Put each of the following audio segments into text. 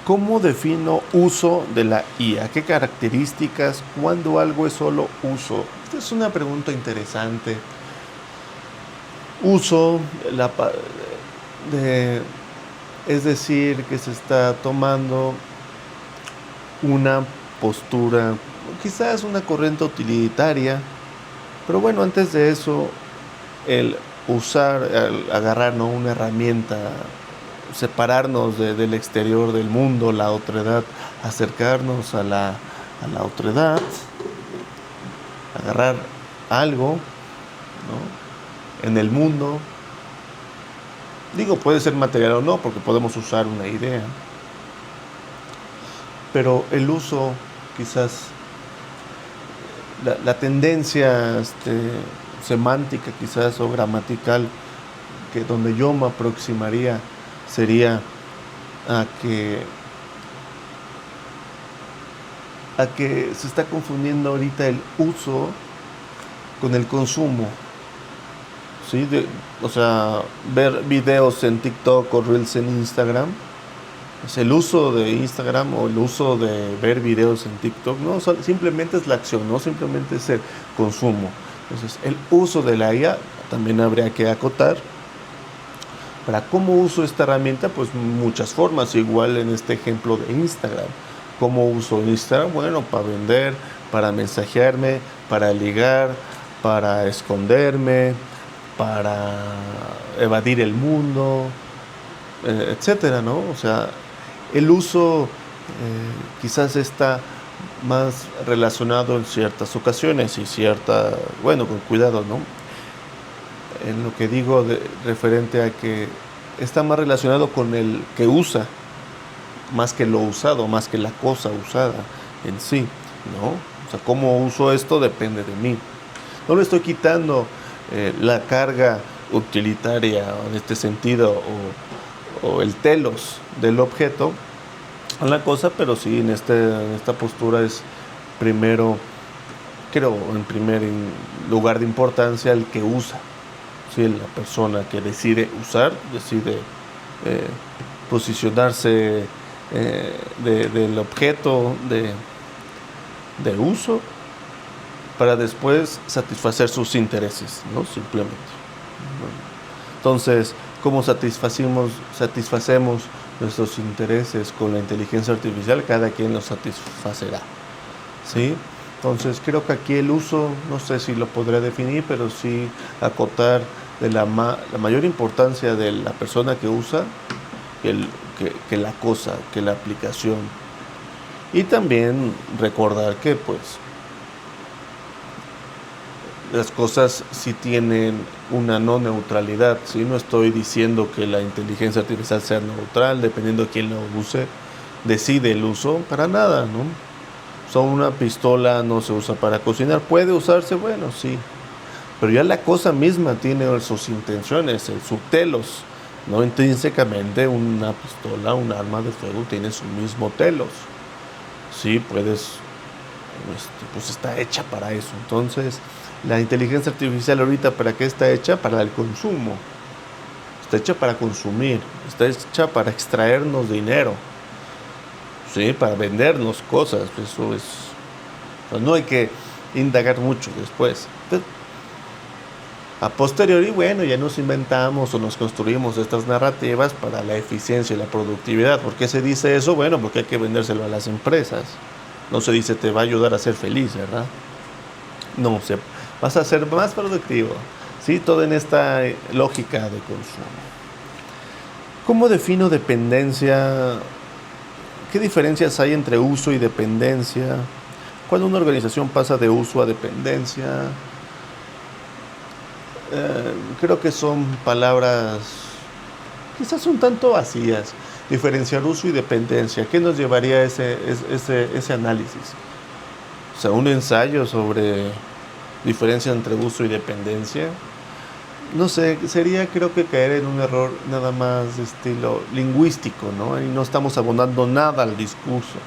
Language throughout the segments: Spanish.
¿Cómo defino uso de la IA? ¿Qué características? ¿Cuándo algo es solo uso? Esta es una pregunta interesante. Uso, de, es decir, que se está tomando una postura, quizás una corriente utilitaria, pero bueno, antes de eso, el usar, el agarrar, ¿no?, una herramienta, separarnos del exterior del mundo, la otredad, acercarnos a la otredad, agarrar algo, ¿no?, en el mundo. Digo, puede ser material o no, porque podemos usar una idea, pero el uso, quizás, la tendencia semántica, quizás, o gramatical, que donde yo me aproximaría sería a que se está confundiendo ahorita el uso con el consumo, ¿sí? O sea, ver videos en TikTok o Reels en Instagram, es el uso de Instagram o el uso de ver videos en TikTok, no, simplemente es la acción, no simplemente es el consumo. Entonces, el uso de la IA también habría que acotar. ¿Para cómo uso esta herramienta? Pues muchas formas, igual en este ejemplo de Instagram. ¿Cómo uso Instagram? Bueno, para vender, para mensajearme, para ligar, para esconderme, para evadir el mundo, etcétera, ¿no? O sea, el uso quizás está más relacionado en ciertas ocasiones y bueno, con cuidado, ¿no? En lo que digo referente a que está más relacionado con el que usa, más que lo usado, más que la cosa usada en sí, ¿no? O sea, cómo uso esto depende de mí. No le estoy quitando la carga utilitaria en este sentido o el telos del objeto a la cosa, pero sí en esta postura es primero, creo, en primer lugar de importancia el que usa. Sí, la persona que decide usar, decide posicionarse del objeto de uso para después satisfacer sus intereses, ¿no? Simplemente. Entonces, ¿cómo satisfacemos nuestros intereses con la inteligencia artificial? Cada quien los satisfacerá, ¿sí? Entonces, creo que aquí el uso, no sé si lo podré definir, pero sí acotar de la mayor importancia de la persona que usa que la cosa, que la aplicación. Y también recordar que, pues, las cosas sí tienen una no neutralidad, ¿sí? No estoy diciendo que la inteligencia artificial sea neutral, dependiendo de quién lo use, decide el uso, para nada, ¿no? Una pistola no se usa para cocinar, puede usarse, bueno, sí, pero ya la cosa misma tiene sus intenciones, sus telos, ¿no? Intrínsecamente una pistola, un arma de fuego tiene su mismo telos, sí, pues está hecha para eso. Entonces, la inteligencia artificial ahorita, ¿para qué está hecha? Para el consumo, está hecha para consumir, está hecha para extraernos dinero, sí, para vendernos cosas. Eso es, pues no hay que indagar mucho después. Entonces, a posteriori, bueno, ya nos inventamos o nos construimos estas narrativas para la eficiencia y la productividad. ¿Por qué se dice eso? Bueno, porque hay que vendérselo a las empresas. No se dice te va a ayudar a ser feliz, ¿verdad? No, vas a ser más productivo, ¿sí? Todo en esta lógica de consumo. ¿Cómo defino dependencia? ¿Qué diferencias hay entre uso y dependencia? Cuando una organización pasa de uso a dependencia, creo que son palabras quizás un tanto vacías. Diferenciar uso y dependencia, ¿qué nos llevaría a ese análisis? O sea, un ensayo sobre diferencia entre uso y dependencia. No sé, sería creo que caer en un error nada más de estilo lingüístico, ¿no? Y no estamos abonando nada al discurso.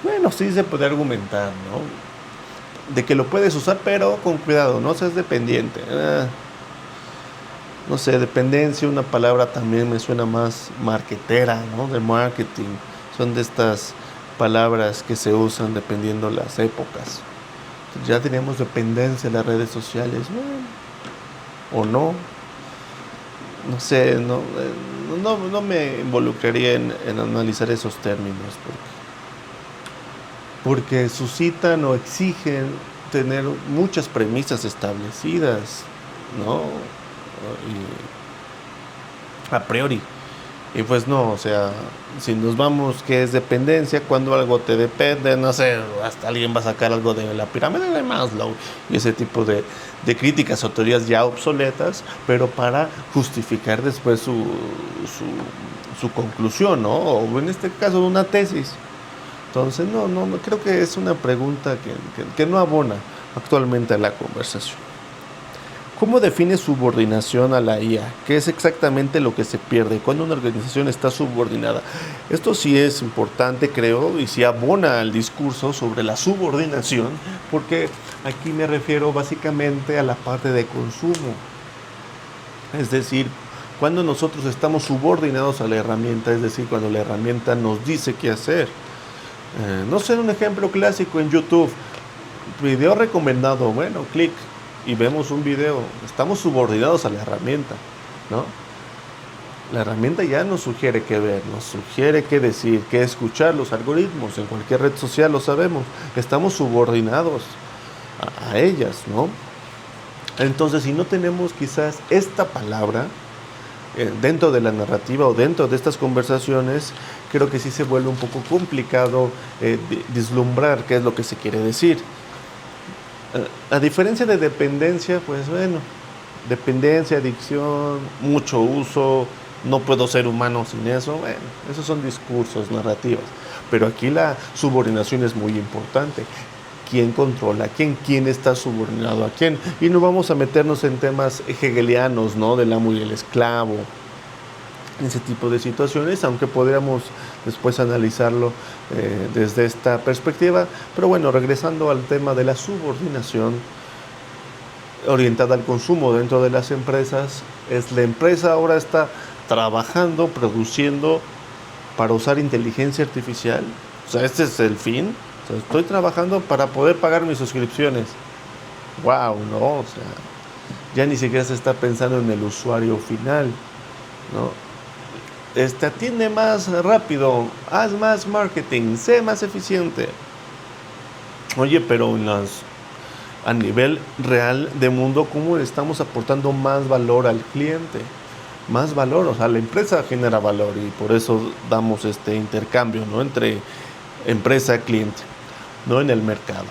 Bueno, sí se puede argumentar, ¿no? De que lo puedes usar, pero con cuidado, no seas dependiente. No sé, dependencia, una palabra también me suena más marketera, ¿no? De marketing. Son de estas palabras que se usan dependiendo las épocas. Ya tenemos dependencia de las redes sociales, bueno, o no. No sé, no me involucraría en analizar esos términos porque suscitan o exigen tener muchas premisas establecidas, ¿no? Y a priori. Y pues no, o sea, si nos vamos que es dependencia, cuando algo te depende, no sé, hasta alguien va a sacar algo de la pirámide de Maslow y ese tipo de críticas o teorías ya obsoletas, pero para justificar después su conclusión, ¿no? O en este caso una tesis. Entonces, no, creo que es una pregunta que no abona actualmente a la conversación. ¿Cómo define subordinación a la IA? ¿Qué es exactamente lo que se pierde cuando una organización está subordinada? Esto sí es importante, creo, y sí abona al discurso sobre la subordinación, porque aquí me refiero básicamente a la parte de consumo. Es decir, cuando nosotros estamos subordinados a la herramienta, es decir, cuando la herramienta nos dice qué hacer. No sé, un ejemplo clásico en YouTube, video recomendado, bueno, clic y vemos un video, estamos subordinados a la herramienta, ¿no? La herramienta ya nos sugiere qué ver, nos sugiere qué decir, qué escuchar, los algoritmos, en cualquier red social lo sabemos, estamos subordinados a ellas, ¿no? Entonces, si no tenemos quizás esta palabra dentro de la narrativa o dentro de estas conversaciones, creo que sí se vuelve un poco complicado vislumbrar qué es lo que se quiere decir. A diferencia de dependencia, pues bueno, dependencia, adicción, mucho uso, no puedo ser humano sin eso, bueno, esos son discursos, narrativas. Pero aquí la subordinación es muy importante. ¿Quién controla? ¿Quién está subordinado a quién? Y no vamos a meternos en temas hegelianos, ¿no? Del amo y el esclavo, ese tipo de situaciones, aunque podríamos después analizarlo desde esta perspectiva. Pero bueno, regresando al tema de la subordinación orientada al consumo dentro de las empresas, es la empresa ahora está trabajando, produciendo para usar inteligencia artificial. O sea, este es el fin. O sea, estoy trabajando para poder pagar mis suscripciones. Wow, ¿no? O sea, ya ni siquiera se está pensando en el usuario final, ¿no? Atiende más rápido, haz más marketing, sé más eficiente. Oye, pero a nivel real de mundo, ¿cómo le estamos aportando más valor al cliente? Más valor, o sea, la empresa genera valor y por eso damos este intercambio, ¿no? Entre empresa y cliente, no en el mercado.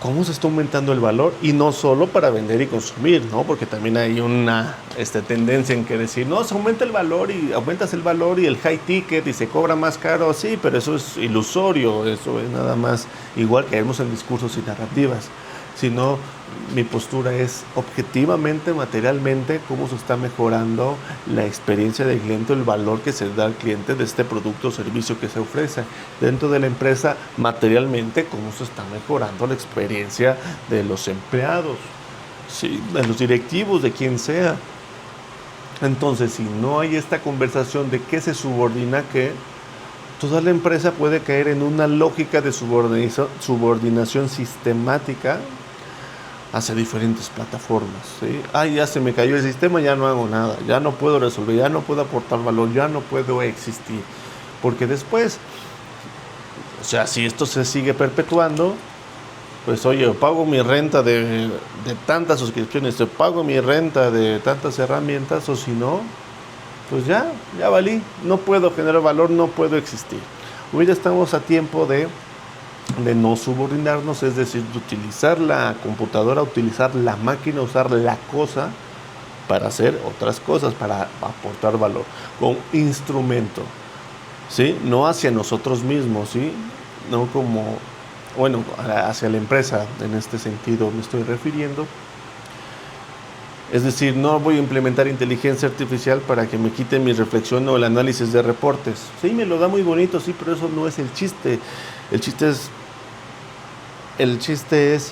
¿Cómo se está aumentando el valor? Y no solo para vender y consumir, ¿no? Porque también hay una tendencia en que decir, no, se aumenta el valor y aumentas el valor y el high ticket y se cobra más caro. Sí, pero eso es ilusorio, eso es nada más igual que vemos en discursos y narrativas. Sino mi postura es objetivamente, materialmente, cómo se está mejorando la experiencia del cliente, el valor que se da al cliente de este producto o servicio que se ofrece. Dentro de la empresa, materialmente, cómo se está mejorando la experiencia de los empleados, ¿sí? De los directivos, de quien sea. Entonces, si no hay esta conversación de qué se subordina a qué, toda la empresa puede caer en una lógica de subordinación sistemática hacia diferentes plataformas, ¿sí? Ay, ya se me cayó el sistema, ya no hago nada, ya no puedo resolver, ya no puedo aportar valor, ya no puedo existir. Porque después, o sea, si esto se sigue perpetuando, pues oye, pago mi renta de tantas suscripciones, pago mi renta de tantas herramientas, o si no, pues ya valí, no puedo generar valor, no puedo existir. Hoy ya estamos a tiempo de no subordinarnos, es decir, de utilizar la computadora, utilizar la máquina, usar la cosa para hacer otras cosas, para aportar valor, con instrumento, ¿sí? No hacia nosotros mismos, ¿sí? No como, bueno, hacia la empresa, en este sentido me estoy refiriendo. Es decir, no voy a implementar inteligencia artificial para que me quite mi reflexión o el análisis de reportes. Sí, me lo da muy bonito, sí, pero eso no es el chiste. El chiste es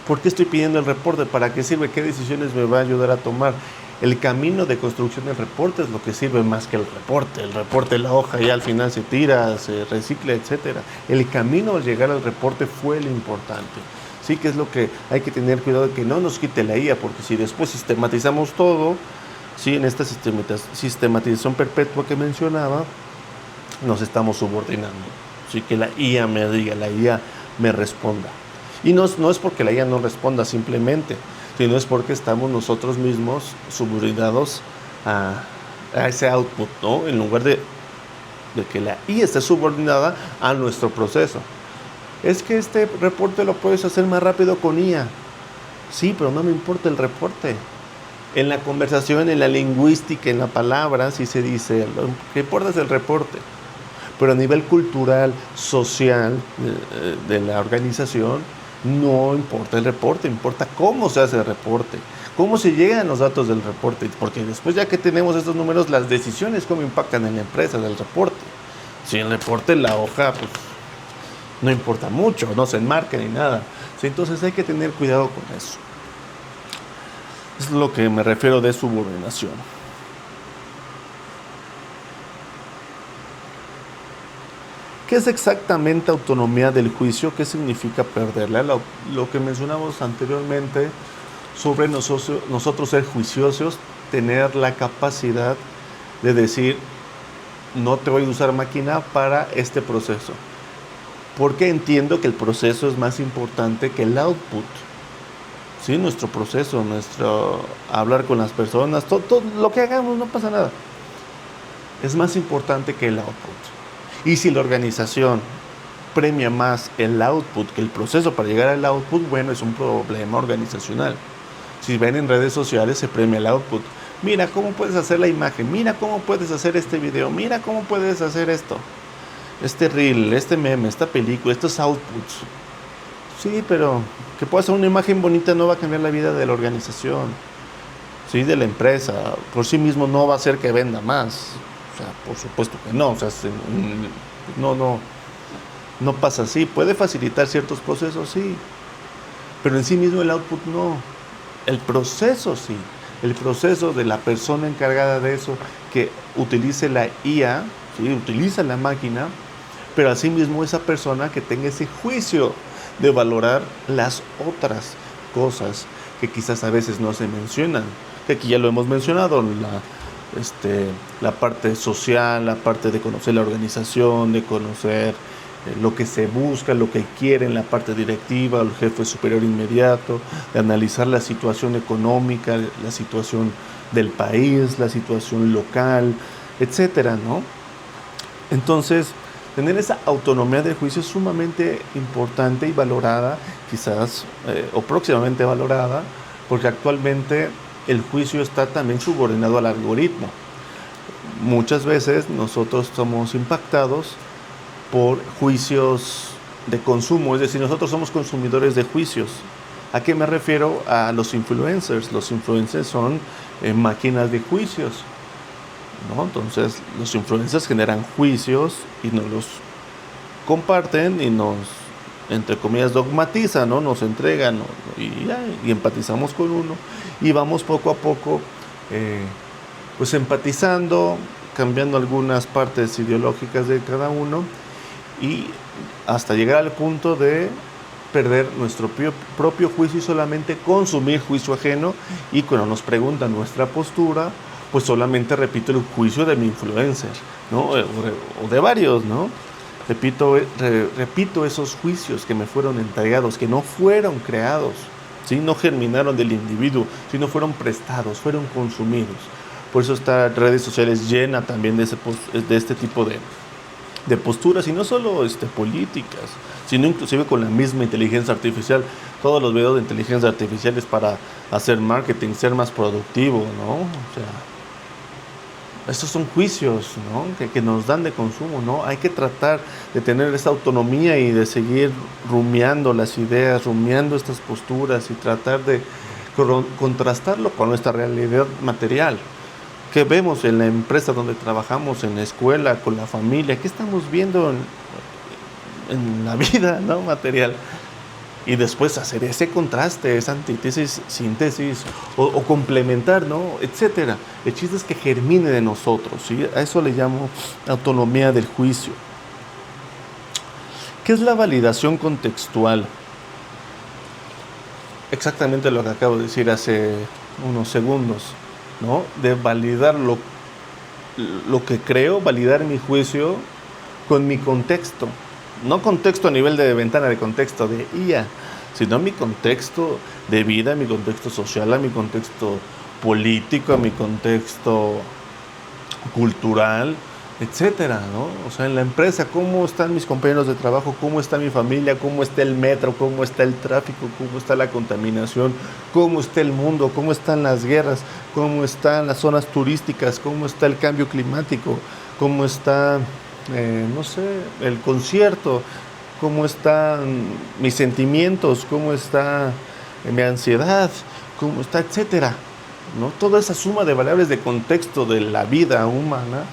¿Por qué estoy pidiendo el reporte? ¿Para qué sirve? ¿Qué decisiones me va a ayudar a tomar? El camino de construcción del reporte es lo que sirve más que el reporte. El reporte, la hoja, ya al final se tira, se recicla, etcétera. El camino al llegar al reporte fue lo importante. Sí, que es lo que hay que tener cuidado de que no nos quite la IA, porque si después sistematizamos todo, sí, en esta sistematización perpetua que mencionaba, nos estamos subordinando. Sí, que la IA me diga, la IA me responda. Y no es porque la IA no responda simplemente, sino es porque estamos nosotros mismos subordinados a ese output, ¿no? En lugar de que la IA esté subordinada a nuestro proceso. Es que este reporte lo puedes hacer más rápido con IA. Sí, pero no me importa el reporte. En la conversación, en la lingüística, en la palabra, sí se dice, lo que importa es el reporte. Pero a nivel cultural, social, de la organización, no importa el reporte, importa cómo se hace el reporte, cómo se llegan los datos del reporte, porque después ya que tenemos estos números, las decisiones cómo impactan en la empresa del reporte. Si el reporte, la hoja, pues no importa mucho, no se enmarca ni nada. Sí, entonces hay que tener cuidado con eso. Es lo que me refiero de subordinación. ¿Qué es exactamente autonomía del juicio? ¿Qué significa perderla? Lo que mencionamos anteriormente sobre nosotros ser juiciosos, tener la capacidad de decir, no te voy a usar máquina para este proceso, porque entiendo que el proceso es más importante que el output. ¿Sí? Nuestro proceso, nuestro hablar con las personas, todo lo que hagamos, no pasa nada. Es más importante que el output. Y si la organización premia más el output que el proceso para llegar al output, bueno, es un problema organizacional. Si ven en redes sociales, se premia el output. Mira cómo puedes hacer la imagen, mira cómo puedes hacer este video, mira cómo puedes hacer esto. Este reel, este meme, esta película, estos outputs. Sí, pero que pueda ser una imagen bonita no va a cambiar la vida de la organización, sí, de la empresa. Por sí mismo no va a hacer que venda más. O sea, por supuesto que no. O sea, no pasa así. Puede facilitar ciertos procesos, sí, pero en sí mismo el output no. El proceso sí. El proceso de la persona encargada de eso, que utilice la IA, ¿sí? Utiliza la máquina, pero asimismo esa persona que tenga ese juicio de valorar las otras cosas que quizás a veces no se mencionan, que aquí ya lo hemos mencionado, la parte social, la parte de conocer la organización, de conocer lo que se busca, lo que quieren la parte directiva, el jefe superior inmediato, de analizar la situación económica, la situación del país, la situación local, etcétera, ¿no? Entonces, tener esa autonomía de juicio es sumamente importante y valorada, quizás, o próximamente valorada, porque actualmente el juicio está también subordinado al algoritmo. Muchas veces nosotros somos impactados por juicios de consumo, es decir, nosotros somos consumidores de juicios. ¿A qué me refiero? A los influencers. Los influencers son máquinas de juicios, ¿no? Entonces, los influencers generan juicios y nos los comparten y nos, entre comillas, dogmatizan, ¿no? Nos entregan, ¿no? y empatizamos con uno y vamos poco a poco pues empatizando, cambiando algunas partes ideológicas de cada uno y hasta llegar al punto de perder nuestro propio juicio y solamente consumir juicio ajeno, y cuando nos preguntan nuestra postura, pues solamente repito el juicio de mi influencer, ¿no? O de varios, ¿no? Repito esos juicios que me fueron entregados, que no fueron creados, ¿sí? No germinaron del individuo, sino fueron prestados, fueron consumidos. Por eso estas redes sociales llena también de este tipo de posturas, y no solo políticas, sino inclusive con la misma inteligencia artificial. Todos los videos de inteligencia artificial es para hacer marketing, ser más productivo, ¿no? O sea, estos son juicios, ¿no? que nos dan de consumo, ¿no? Hay que tratar de tener esa autonomía y de seguir rumiando las ideas, rumiando estas posturas y tratar de contrastarlo con nuestra realidad material. ¿Qué vemos en la empresa donde trabajamos, en la escuela, con la familia? ¿Qué estamos viendo en la vida, ¿no? Material? y después hacer ese contraste, esa antítesis, síntesis o complementar, ¿no? Etcétera. El chiste es que germine de nosotros, ¿sí? A eso le llamo autonomía del juicio. ¿Qué es la validación contextual? Exactamente lo que acabo de decir hace unos segundos, ¿no? De validar lo que creo, validar mi juicio con mi contexto. No contexto a nivel de ventana de contexto de IA, sino mi contexto de vida, mi contexto social, a mi contexto político, a mi contexto cultural, etcétera, ¿no? O sea, en la empresa, ¿cómo están mis compañeros de trabajo? ¿Cómo está mi familia? ¿Cómo está el metro? ¿Cómo está el tráfico? ¿Cómo está la contaminación? ¿Cómo está el mundo? ¿Cómo están las guerras? ¿Cómo están las zonas turísticas? ¿Cómo está el cambio climático? ¿Cómo está, no sé, el concierto? ¿Cómo están mis sentimientos? ¿Cómo está mi ansiedad? ¿Cómo está, etcétera? ¿No? Toda esa suma de variables de contexto de la vida humana,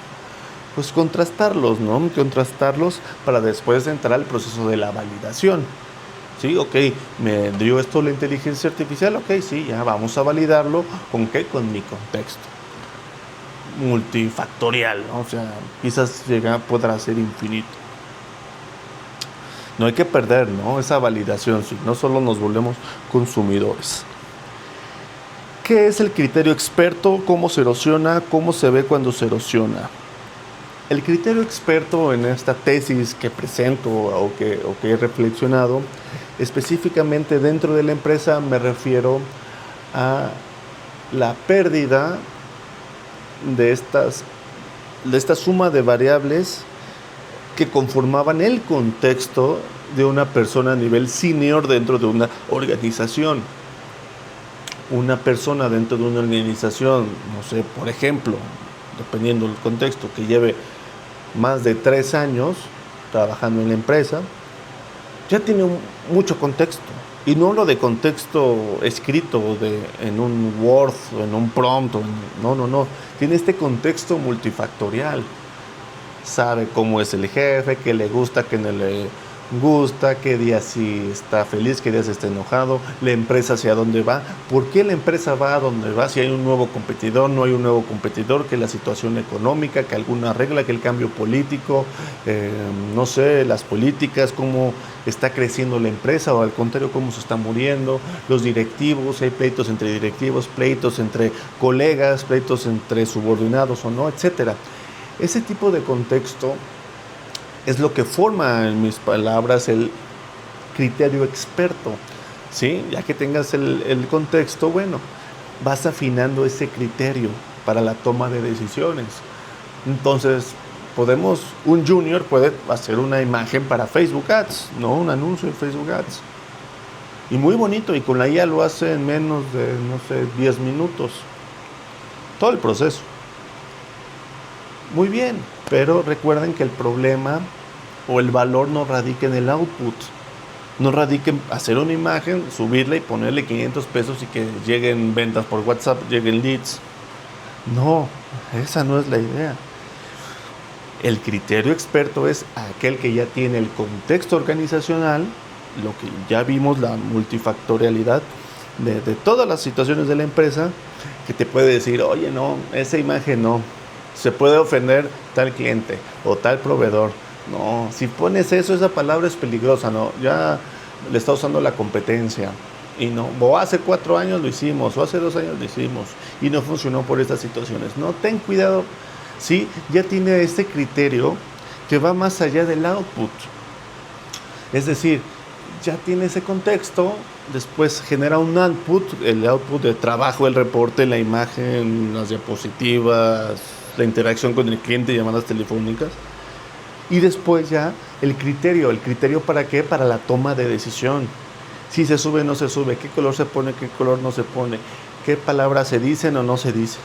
pues contrastarlos, ¿no? Contrastarlos para después entrar al proceso de la validación. Sí, ok, me dio esto la inteligencia artificial, ok, sí, ya vamos a validarlo. ¿Con qué? Con mi contexto multifactorial, ¿no? O sea, quizás podrá ser infinito. No hay que perder, ¿no? Esa validación, si no solo nos volvemos consumidores. ¿Qué es el criterio experto? ¿Cómo se erosiona? ¿Cómo se ve cuando se erosiona? El criterio experto en esta tesis que presento o que he reflexionado, específicamente dentro de la empresa me refiero a la pérdida de esta suma de variables que conformaban el contexto de una persona a nivel senior dentro de una organización. Una persona dentro de una organización, no sé, por ejemplo, dependiendo del contexto, que lleve más de 3 años trabajando en la empresa, ya tiene mucho contexto. Y no hablo de contexto escrito en un Word o en un prompt. No. Tiene este contexto multifactorial. Sabe cómo es el jefe, qué le gusta, qué no le gusta, qué día sí está feliz, qué día sí está enojado, la empresa hacia dónde va, por qué la empresa va a dónde va, si hay un nuevo competidor, no hay un nuevo competidor, que la situación económica, que alguna regla, que el cambio político, no sé, las políticas, cómo está creciendo la empresa o al contrario cómo se está muriendo, los directivos, hay pleitos entre directivos, pleitos entre colegas, pleitos entre subordinados o no, etcétera. Ese tipo de contexto es lo que forma, en mis palabras, el criterio experto, ¿sí? Ya que tengas el contexto, bueno, vas afinando ese criterio para la toma de decisiones. Entonces, un junior puede hacer una imagen para Facebook Ads, ¿no? Un anuncio en Facebook Ads. Y muy bonito, y con la IA lo hace en menos de, no sé, 10 minutos. Todo el proceso. Muy bien, pero recuerden que el problema o el valor no radica en el output, no radica en hacer una imagen, subirla y ponerle 500 pesos y que lleguen ventas por WhatsApp, lleguen leads. No, esa no es la idea. El criterio experto es aquel que ya tiene el contexto organizacional, lo que ya vimos, la multifactorialidad de todas las situaciones de la empresa, que te puede decir, oye, no, esa imagen no, se puede ofender tal cliente o tal proveedor. No, si pones eso, esa palabra es peligrosa, ¿no? Ya le está usando la competencia. Y no, o hace 4 años lo hicimos, o hace 2 años lo hicimos, y no funcionó por estas situaciones. No, ten cuidado, ¿sí? Ya tiene este criterio que va más allá del output. Es decir, ya tiene ese contexto, después genera un output, el output de trabajo, el reporte, la imagen, las diapositivas, la interacción con el cliente, llamadas telefónicas. Y después ya el criterio ¿para qué? Para la toma de decisión. Si se sube o no se sube, qué color se pone, qué color no se pone, qué palabras se dicen o no se dicen.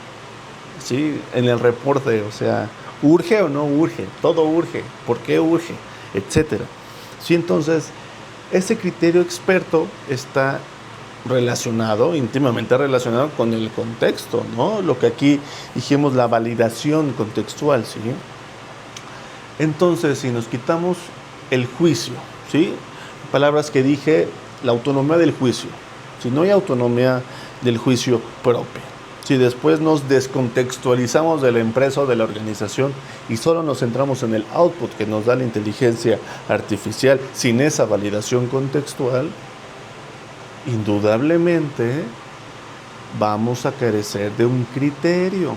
¿Sí? En el reporte, o sea, ¿urge o no urge? Todo urge. ¿Por qué urge? Etcétera. Sí, entonces, ese criterio experto está íntimamente relacionado con el contexto, ¿no? Lo que aquí dijimos, la validación contextual, ¿sí? Entonces, si nos quitamos el juicio, ¿sí? Palabras que dije, la autonomía del juicio. Si no hay autonomía del juicio propio, si después nos descontextualizamos de la empresa o de la organización y solo nos centramos en el output que nos da la inteligencia artificial sin esa validación contextual, indudablemente vamos a carecer de un criterio.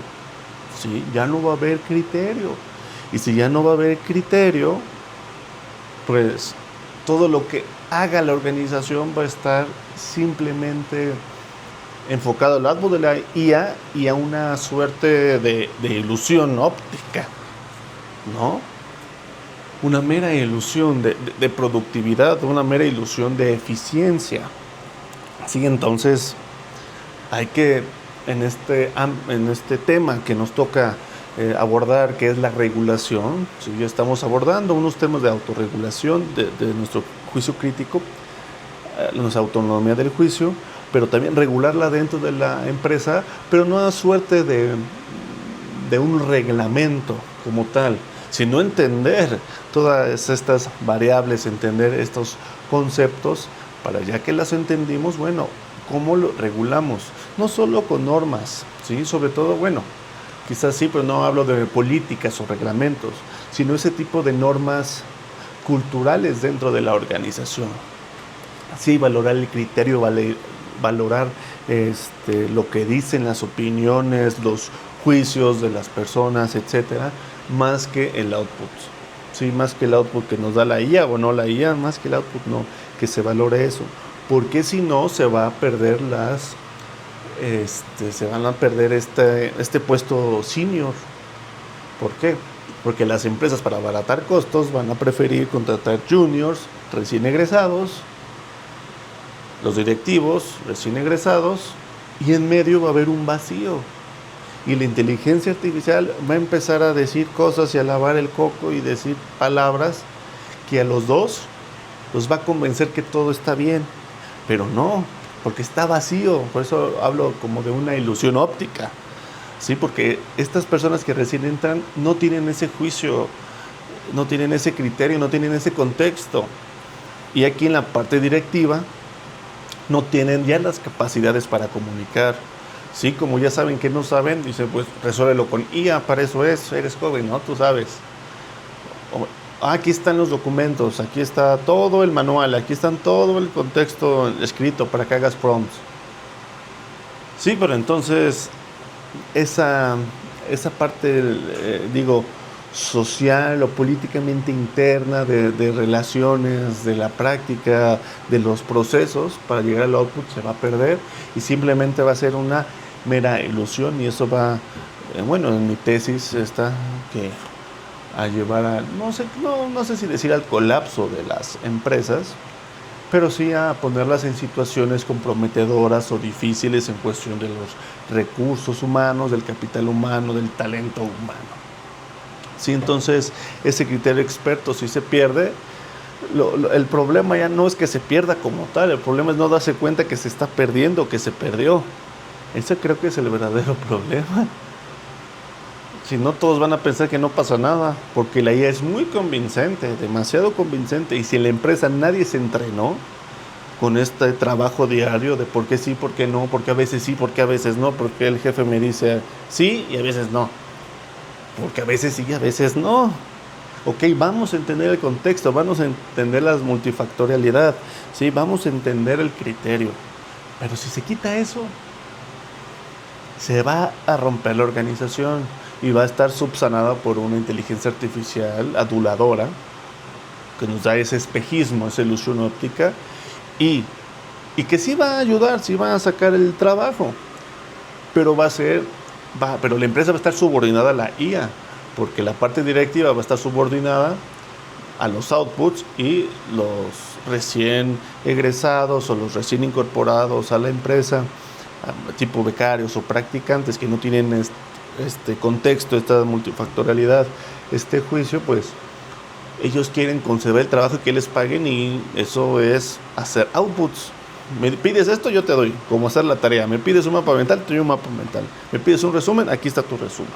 ¿Sí? Ya no va a haber criterio. Y si ya no va a haber criterio, pues todo lo que haga la organización va a estar simplemente enfocado al output de la IA y a una suerte de ilusión óptica, ¿no? Una mera ilusión de productividad, una mera ilusión de eficiencia. Así entonces hay que, en este tema que nos toca abordar, que es la regulación, si ya estamos abordando unos temas de autorregulación de nuestro juicio crítico, nuestra autonomía del juicio, pero también regularla dentro de la empresa, pero no a suerte de un reglamento como tal, sino entender todas estas variables, entender estos conceptos, para ya que las entendimos, bueno, ¿cómo lo regulamos? No solo con normas, ¿sí? Sobre todo, bueno, quizás sí, pero no hablo de políticas o reglamentos, sino ese tipo de normas culturales dentro de la organización. Sí, valorar el criterio, valorar lo que dicen las opiniones, los juicios de las personas, etcétera, más que el output. Sí, más que el output que nos da la IA o no la IA, más que el output, no, que se valore eso. Porque si no, se va a perder se van a perder este puesto senior. ¿Por qué? Porque las empresas, para abaratar costos, van a preferir contratar juniors recién egresados, los directivos recién egresados, y en medio va a haber un vacío. Y la inteligencia artificial va a empezar a decir cosas y a lavar el coco y decir palabras que a los dos los va a convencer que todo está bien. Pero no, porque está vacío. Por eso hablo como de una ilusión óptica. ¿Sí? Porque estas personas que recién entran no tienen ese juicio, no tienen ese criterio, no tienen ese contexto. Y aquí en la parte directiva no tienen ya las capacidades para comunicar. Sí, como ya saben que no saben, dice, pues resuélvelo con IA, para eso eres joven, ¿no? Tú sabes. Aquí están los documentos, aquí está todo el manual, aquí están todo el contexto escrito para que hagas prompts. Sí, pero entonces esa parte, social o políticamente interna de relaciones, de la práctica, de los procesos para llegar al output se va a perder y simplemente va a ser una mera ilusión, y eso va, en mi tesis está que a llevar a, no sé si decir al colapso de las empresas, pero sí a ponerlas en situaciones comprometedoras o difíciles en cuestión de los recursos humanos, del capital humano, del talento humano. Sí, entonces ese criterio experto, si se pierde, el problema ya no es que se pierda como tal, el problema es no darse cuenta que se está perdiendo, que se perdió. Ese creo que es el verdadero problema. Si no, todos van a pensar que no pasa nada, porque la IA es muy convincente, demasiado convincente, y si en la empresa nadie se entrenó con este trabajo diario de por qué sí, por qué no, porque a veces sí, porque a veces no, porque el jefe me dice sí y a veces no, porque a veces sí y a veces no. Ok, vamos a entender el contexto, vamos a entender la multifactorialidad, ¿sí? Vamos a entender el criterio, pero si se quita eso, se va a romper la organización y va a estar subsanada por una inteligencia artificial aduladora que nos da ese espejismo, esa ilusión óptica, y que sí va a ayudar, sí va a sacar el trabajo, pero pero la empresa va a estar subordinada a la IA, porque la parte directiva va a estar subordinada a los outputs, y los recién egresados o los recién incorporados a la empresa, tipo becarios o practicantes que no tienen este contexto, esta multifactorialidad, este juicio, pues ellos quieren conceder el trabajo que les paguen, y eso es hacer outputs. Me pides esto, yo te doy, como hacer la tarea. Me pides un mapa mental, te doy un mapa mental. Me pides un resumen, aquí está tu resumen.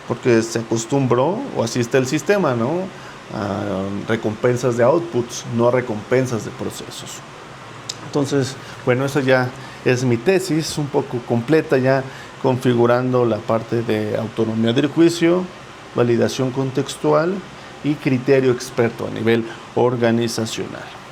Porque se acostumbró, o así está el sistema, ¿no? A recompensas de outputs, no a recompensas de procesos. Entonces, bueno, eso ya es mi tesis, un poco completa, ya configurando la parte de autonomía del juicio, validación contextual y criterio experto a nivel organizacional.